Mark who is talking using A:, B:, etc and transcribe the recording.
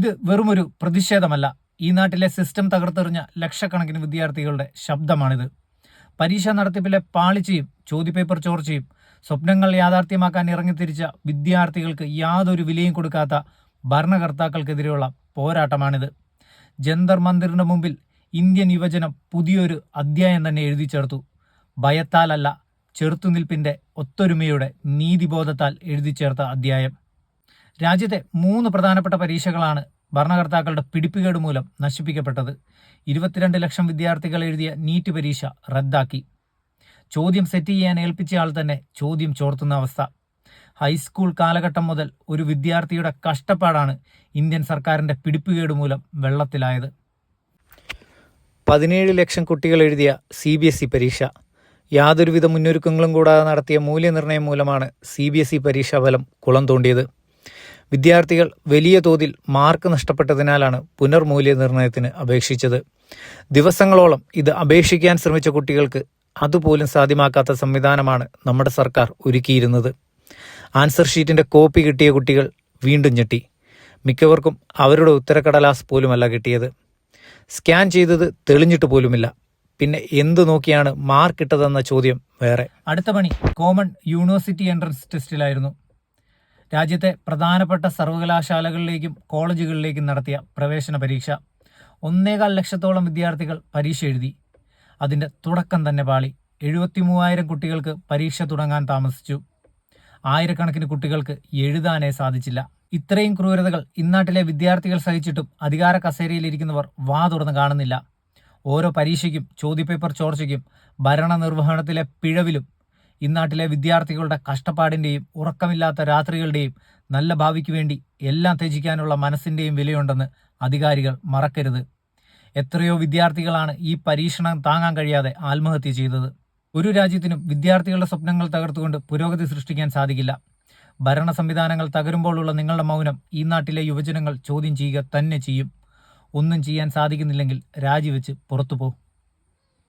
A: ഇത് വെറുമൊരു പ്രതിഷേധമല്ല. ഈ നാട്ടിലെ സിസ്റ്റം തകർത്തെറിഞ്ഞ ലക്ഷക്കണക്കിന് വിദ്യാർത്ഥികളുടെ ശബ്ദമാണിത്. പരീക്ഷാ നടത്തിപ്പിലെ പാളിച്ചയും ചോദ്യപേപ്പർ ചോർച്ചയും സ്വപ്നങ്ങൾ യാഥാർത്ഥ്യമാക്കാൻ ഇറങ്ങിത്തിരിച്ച വിദ്യാർത്ഥികൾക്ക് യാതൊരു വിലയും കൊടുക്കാത്ത ഭരണകർത്താക്കൾക്കെതിരെയുള്ള പോരാട്ടമാണിത്. ജന്തർ മന്ദിറിന് മുമ്പിൽ ഇന്ത്യൻ യുവജനം പുതിയൊരു അധ്യായം തന്നെ എഴുതി ചേർത്തു. ഭയത്താലല്ല, ചെറുത്തുനിൽപ്പിന്റെ ഒത്തൊരുമയുടെ നീതിബോധത്താൽ എഴുതി ചേർത്ത അധ്യായം. രാജ്യത്തെ 3 പ്രധാനപ്പെട്ട പരീക്ഷകളാണ് ഭരണകർത്താക്കളുടെ പിടിപ്പുകേട് മൂലം നശിപ്പിക്കപ്പെട്ടത്. 22 ലക്ഷം വിദ്യാർത്ഥികൾ എഴുതിയ നീറ്റ് പരീക്ഷ റദ്ദാക്കി. ചോദ്യം സെറ്റ് ചെയ്യാൻ ഏൽപ്പിച്ച ആൾ തന്നെ ചോദ്യം ചോർത്തുന്ന അവസ്ഥ. ഹൈസ്കൂൾ കാലഘട്ടം മുതൽ ഒരു വിദ്യാർത്ഥിയുടെ കഷ്ടപ്പാടാണ് ഇന്ത്യൻ സർക്കാരിൻ്റെ പിടിപ്പുകേട് മൂലം വെള്ളത്തിലായത്. 17 ലക്ഷം കുട്ടികൾ എഴുതിയ CBSE പരീക്ഷ. യാതൊരുവിധ മുന്നൊരുക്കങ്ങളും കൂടാതെ നടത്തിയ മൂല്യനിർണ്ണയം മൂലമാണ് CBSE പരീക്ഷാഫലം കുളം തോണ്ടിയത്. വിദ്യാർത്ഥികൾ വലിയ തോതിൽ മാർക്ക് നഷ്ടപ്പെട്ടതിനാലാണ് പുനർമൂല്യനിർണ്ണയത്തിന് അപേക്ഷിച്ചത്. ദിവസങ്ങളോളം ഇത് അപേക്ഷിക്കാൻ ശ്രമിച്ച കുട്ടികൾക്ക് അതുപോലും സാധ്യമാക്കാത്ത സംവിധാനമാണ് നമ്മുടെ സർക്കാർ ഒരുക്കിയിരുന്നത്. ആൻസർ ഷീറ്റിൻ്റെ കോപ്പി കിട്ടിയ കുട്ടികൾ വീണ്ടും ഞെട്ടി. മിക്കവർക്കും അവരുടെ ഉത്തരക്കടലാസ് പോലുമല്ല കിട്ടിയത്. സ്കാൻ ചെയ്തത് തെളിഞ്ഞിട്ട് പോലുമില്ല. പിന്നെ എന്തു നോക്കിയാണ് മാർക്ക് ഇട്ടതെന്ന ചോദ്യം വേറെ. അടുത്ത പണി കോമൺ യൂണിവേഴ്സിറ്റി എൻട്രൻസ് ടെസ്റ്റിലായിരുന്നു. രാജ്യത്തെ പ്രധാനപ്പെട്ട സർവകലാശാലകളിലേക്കും കോളേജുകളിലേക്കും നടത്തിയ പ്രവേശന പരീക്ഷ. 1.25 ലക്ഷത്തോളം വിദ്യാർത്ഥികൾ പരീക്ഷ എഴുതി. അതിൻ്റെ തുടക്കം തന്നെ പാളി. 73,000 കുട്ടികൾക്ക് പരീക്ഷ തുടങ്ങാൻ താമസിച്ചു. ആയിരക്കണക്കിന് കുട്ടികൾക്ക് എഴുതാനേ സാധിച്ചില്ല. ഇത്രയും ക്രൂരതകൾ ഇന്നാട്ടിലെ വിദ്യാർത്ഥികൾ സഹിച്ചിട്ടും അധികാര കസേരയിലിരിക്കുന്നവർ വാ തുറന്ന് കാണുന്നില്ല. ഓരോ പരീക്ഷയ്ക്കും ചോദ്യപേപ്പർ ചോർച്ചയ്ക്കും ഭരണനിർവഹണത്തിലെ പിഴവിലും ഇന്നാട്ടിലെ വിദ്യാർത്ഥികളുടെ കഷ്ടപ്പാടിൻ്റെയും ഉറക്കമില്ലാത്ത രാത്രികളുടെയും നല്ല ഭാവിക്ക് വേണ്ടി എല്ലാം ത്യജിക്കാനുള്ള മനസ്സിൻ്റെയും വിലയുണ്ടെന്ന് അധികാരികൾ മറക്കരുത്. എത്രയോ വിദ്യാർത്ഥികളാണ് ഈ പരീക്ഷണം താങ്ങാൻ കഴിയാതെ ആത്മഹത്യ ചെയ്തത്. ഒരു രാജ്യത്തിനും വിദ്യാർത്ഥികളുടെ സ്വപ്നങ്ങൾ തകർത്തുകൊണ്ട് പുരോഗതി സൃഷ്ടിക്കാൻ സാധിക്കില്ല. ഭരണ സംവിധാനങ്ങൾ തകരുമ്പോഴുള്ള നിങ്ങളുടെ മൗനം ഈ നാട്ടിലെ യുവജനങ്ങൾ ചോദ്യം ചെയ്യുക തന്നെ ചെയ്യും. ഒന്നും ചെയ്യാൻ സാധിക്കുന്നില്ലെങ്കിൽ രാജിവെച്ച് പുറത്തുപോ.